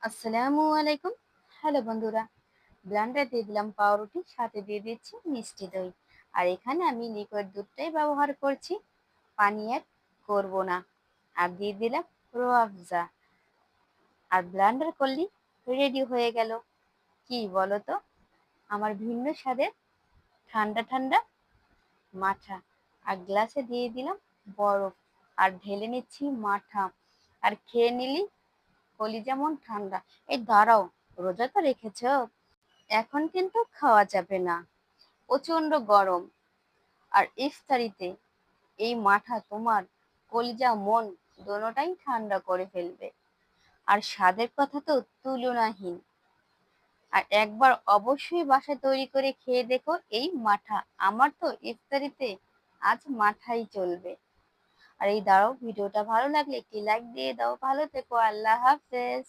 আসসালামু আলাইকুম। হ্যালো বন্ধুরা, ব্লেন্ডারে দিয়ে দিলাম পাউরুটি, সাথে দিয়ে দিচ্ছি মিষ্টি দই। আর এখানে আমি লিকুইড দুধটাই ব্যবহার করছি, পানি অ্যাড করব না। আর দিয়ে দিলাম রোয়াবজা। আর ব্লেন্ডার করলি রেডি হয়ে গেল। কি বলো তো, আমার ভিন্ন স্বাদের ঠান্ডা ঠান্ডা মাঠা। আর গ্লাসে দিয়ে দিলাম বরফ, আর ঢেলে নিচ্ছি মাঠা। আর খেয়ে নিলি কলি যেমন ঠান্ডা। এই দাঁড়াও, রোজা তো রেখেছো, এখন কিন্তু খাওয়া যাবে না, প্রচন্ড গরম। আর ইফতারিতে এই মাঠা তোমার কলিজা মন দোনোটাই ঠান্ডা করে ফেলবে। আর স্বাদের কথা তো তুলনাহীন। আর একবার অবশ্যই বাসায় তৈরি করে খেয়ে দেখো এই মাঠা। আমার তো ইফতারিতে আজ মাঠাই চলবে। আর এই দাঁড়াও, ভিডিওটা ভালো লাগলে একটি লাইক দিয়ে দাও। ভালো থেকো, আল্লাহ হাফেজ।